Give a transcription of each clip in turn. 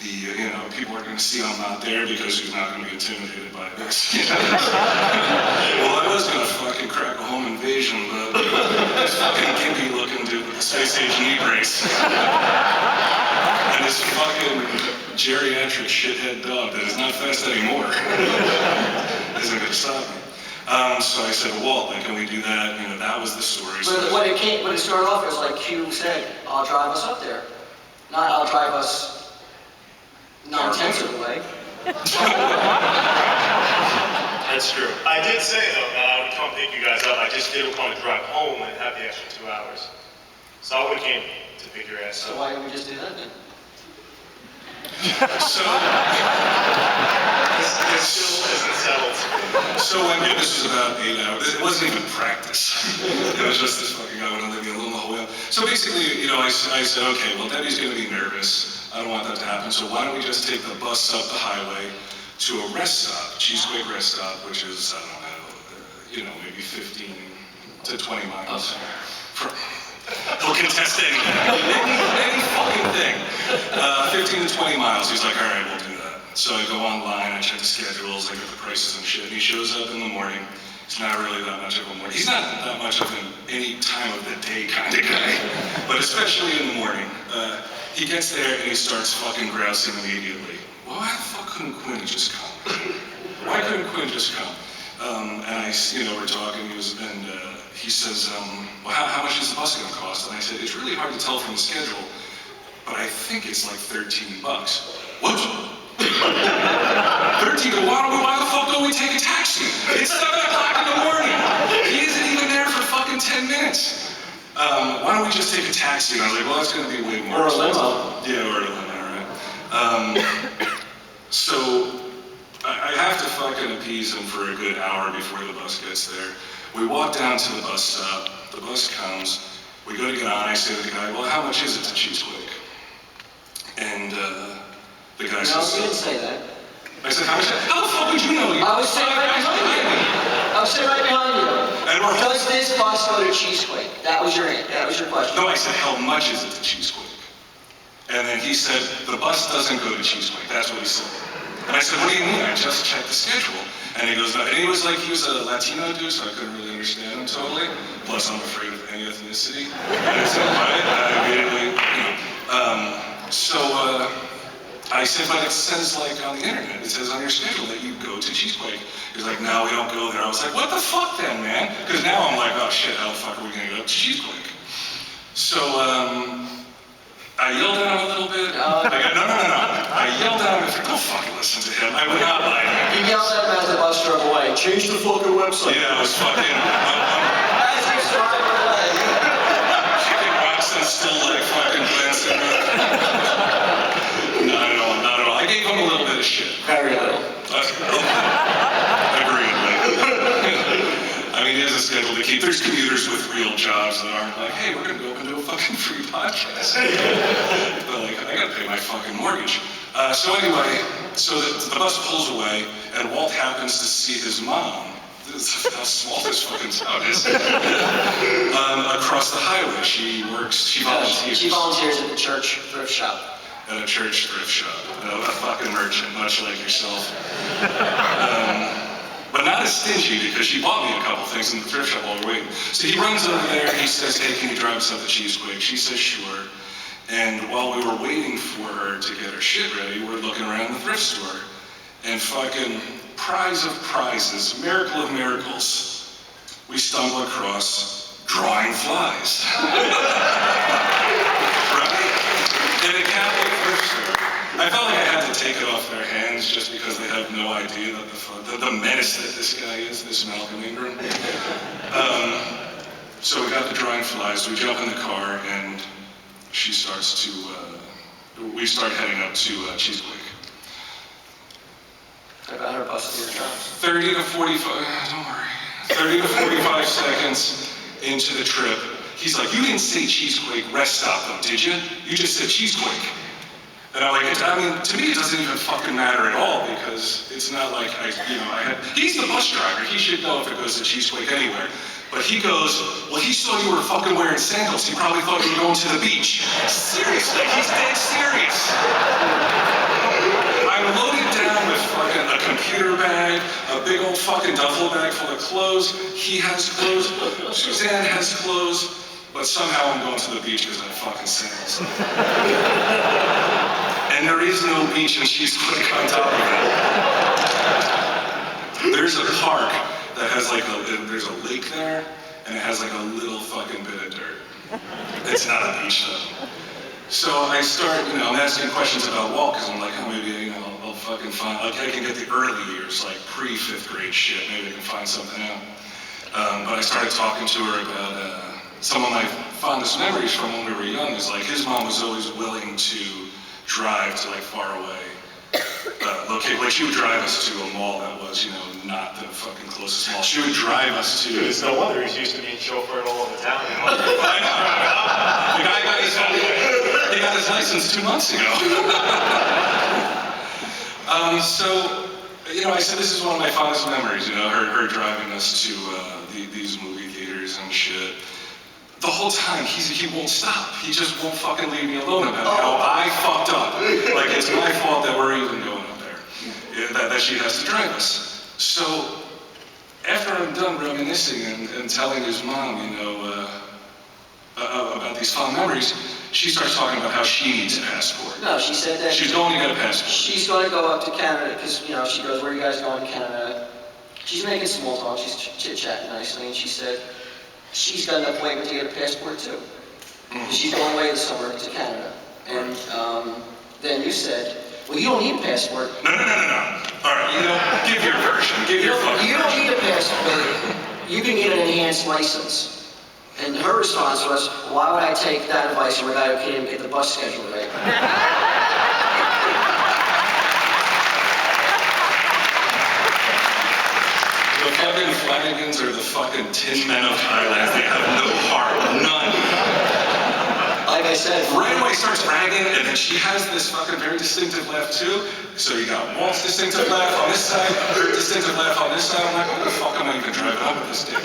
people are going to see I'm not there because he's not going to be intimidated by this. Well, I was going to fucking crack a home invasion, but this fucking gimpy looking dude with the space age knee brace. And this fucking geriatric shithead dog that is not fast anymore isn't going to stop me. So I said, well, Walt, can we do that? That was the story. But when it started off, it was like Q said, I'll drive us up there. Not I'll drive us non-intensive way. That's true. I did say, though, that I would come pick you guys up. I just didn't want to drive home and have the extra 2 hours. So I would have came to pick your ass up. So why didn't we just do that then? It still isn't settled. So this was about 8 hours. It wasn't even practice. It was just this fucking guy wouldn't leave me alone the whole way. So basically, I said, okay, well, Debbie's going to be nervous. I don't want that to happen. So why don't we just take the bus up the highway to a rest stop, Cheesequake rest stop, which is, I don't know, maybe 15 to 20 miles. He'll contest anything. Any fucking thing. 15 to 20 miles. He's like, all right, we'll do that. So I go online, I check the schedules, I get the prices and shit, and he shows up in the morning. He's not really that much of a morning. He's not that much of an any time of the day kind of guy, but especially in the morning. He gets there and he starts fucking grousing immediately. Well, why the fuck couldn't Quinn just come? Why couldn't Quinn just come? And we're talking, and he says, well, how much is the bus gonna cost? And I said, it's really hard to tell from the schedule, but I think it's like $13. What? 13? Why the fuck don't we take a taxi? It's 7 o'clock in the morning. He isn't even there for fucking 10 minutes. Why don't we just take a taxi? And I was like, well, that's going to be way more expensive. Yeah, or a limo, right? So I have to fucking appease him for a good hour before the bus gets there. We walk down to the bus stop. The bus comes. We go to get on. I say to the guy, well, how much is it to Cheesequake? And the guy says... No, you didn't say that. I said, how the fuck would you know? I was sitting right behind you. I was sitting right behind you. Does this bus go to Cheesequake? That was your question. No, I said, how much is it to Cheesequake? And then he said, the bus doesn't go to Cheesequake. That's what he said. And I said, what do you mean? I just checked the schedule. And he goes, no. And he was like, he was a Latino dude, so I couldn't really understand him totally. Plus, I'm afraid of any ethnicity. And I said, what? Immediately, I said, but it says like on the internet, it says on your schedule that you go to Cheesequake. He's like, no, we don't go there. I was like, what the fuck then, man? Because now I'm like, oh shit, how the fuck are we gonna go to Cheesequake? So, I yelled at him a little bit. No. I yelled at him, don't fucking listen to him. I would not lie to him. You yelled at him as the bus drove away. Change the fucking website. Yeah, I was fucking... As he drove away. Chicken Watson still like fucking glancing at Not at all. I gave him a little bit of shit. Very little. Agreed. I mean, he has a schedule to keep. There's commuters with real jobs that aren't like, hey, we're gonna go up and do a fucking free podcast. But like, I gotta pay my fucking mortgage. So anyway, the bus pulls away, and Walt happens to see his mom. This is how small this fucking town is. Across the highway, she volunteers. She volunteers at the church thrift shop. At a church thrift shop, a fucking merchant, much like yourself. But not as stingy, because she bought me a couple things in the thrift shop while we're waiting. So he runs over there and he says, hey, can you drive us up to Cheesequake? She says, sure. And while we were waiting for her to get her shit ready, we're looking around the thrift store. And fucking prize of prizes, miracle of miracles, we stumble across drawing flies. Right? In a Catholic thrift store. I felt like I had to take it off their hands just because they have no idea that the menace that this guy is, this Malcolm Ingram. So we got the drawing flies, we jump in the car, and we start heading up to Cheesequake. I got her busted your chops. 30 to 45 seconds into the trip, he's like, you didn't say Cheesequake rest stop though, did you? You just said Cheesequake. And I'm like, to me it doesn't even fucking matter at all, because it's not like he's the bus driver, he should know if it goes to Cheesequake anywhere. But he goes, well, he saw you were fucking wearing sandals, he probably thought you were going to the beach. Seriously, he's dead serious. computer bag, a big old fucking duffel bag full of clothes. He has clothes. Suzanne has clothes. But somehow I'm going to the beach because I have fucking sandals. And there is no beach in Cheesequake on top of it. There's a park that has like there's a lake there, and it has like a little fucking bit of dirt. It's not a beach though. So I start, I'm asking questions about Walt, because I'm like, oh, maybe, I'll fucking find, like, I can get the early years, like pre-fifth grade shit, maybe I can find something out. But I started talking to her about some of my fondest memories from when we were young. Is like, his mom was always willing to drive to like far away location. Like, she would drive us to a mall that was, not the fucking closest mall. She would drive us to... Dude, it's no wonder he's used to being chauffeured all over town. I know. The guy got his license 2 months ago. So, I said this is one of my fondest memories, her driving us to these movie theaters and shit. The whole time, he won't stop. He just won't fucking leave me alone about how I fucked up. Like, it's my fault that we're even going up there. That she has to drive us. So, after I'm done reminiscing and telling his mom, about these fond memories, she starts talking about how she needs a passport. No, she said that... She's going to get a passport. She's going to go up to Canada, because, she goes, where are you guys going to Canada? She's making small talk, she's chit-chatting nicely, and she said she's got an appointment to get a passport too. She's going away this summer to Canada. And then you said, well, you don't need a passport. No. All right, give your version. Give your fucking version. You don't need a passport. You can get an enhanced license. And her response was, why would I take that advice from a guy who can't even get the bus schedule right? The fucking Flanagans are the fucking Tin Men of Thailand. They have no heart, none. Like I said, right away starts bragging, and then she has this fucking very distinctive laugh too. So you got Walt's distinctive laugh on this side, her distinctive laugh on this side. I'm like, what the fuck am I even driving up with this dick?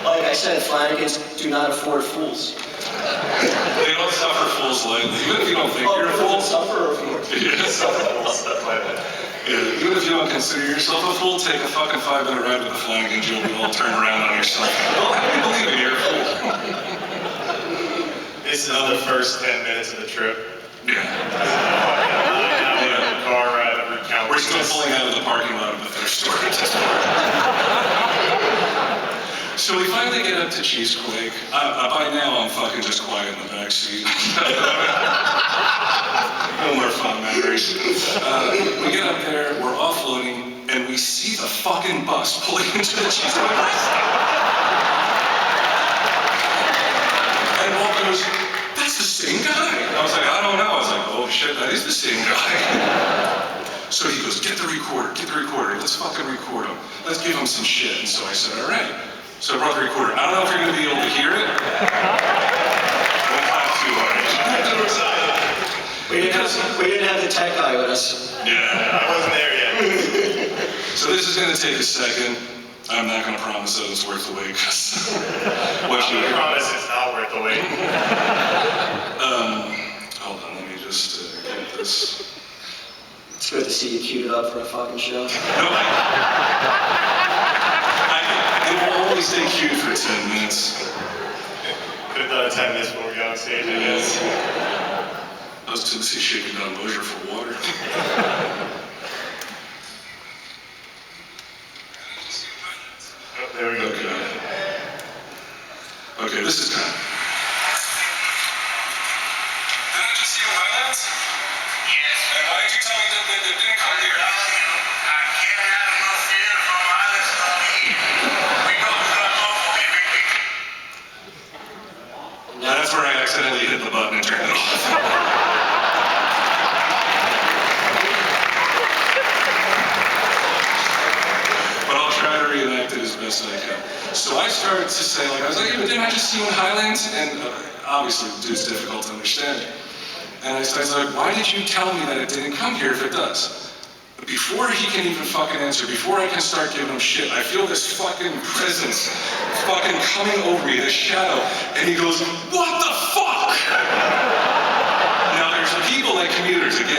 Like I said, Flanagans do not afford fools. They don't suffer fools lightly. Even if you don't think you're a fool. Suffer or fool. Yeah, even if you don't consider yourself a fool, take a fucking 5-minute ride with the Flanagans, you'll be all turned around on yourself. Well, how do you believe in you're a fool? This is the first 10 minutes of the trip. Yeah. Car ride of recount. We're still pulling out of the parking lot of the thrift store at this point. So we finally get up to Cheesequake. By now, I'm fucking just quiet in the backseat. No more fun memories. We get up there, we're offloading, and we see the fucking bus pulling into the Cheesequake restaurant. And Walt goes, that's the same guy. I was like, I don't know. I was like, oh shit, that is the same guy. So he goes, get the recorder, let's fucking record him. Let's give him some shit. And so I said, all right. So I brought the recorder. I don't know if you're going to be able to hear it. Don't laugh too hard. We didn't have the tech guy with us. Yeah. I wasn't there yet. So this is going to take a second. I'm not going to promise that it's worth the wait, because I promise it's not worth the wait. Hold on, let me just get this. It's good to see you queued up for a fucking show. It will only stay queued for 10 minutes. Could have done it 10 minutes before we got on stage, I guess. I was too busy shaking down Mosier for water. Oh, there we go. Okay, this is time. Didn't I just see the highlights? Yes. And why did you tell me that they didn't come here? I can't have enough fear from highlights on here. We go to the local MVP. That's where I accidentally hit the button and turned it off. But I'll try to reenact it as best I can. So I started to say, I was like, didn't I just see you in Highlands? And obviously, it's difficult to understand. And I started like, why did you tell me that it didn't come here if it does? Before he can even fucking answer, before I can start giving him shit, I feel this fucking presence fucking coming over me, this shadow. And he goes, what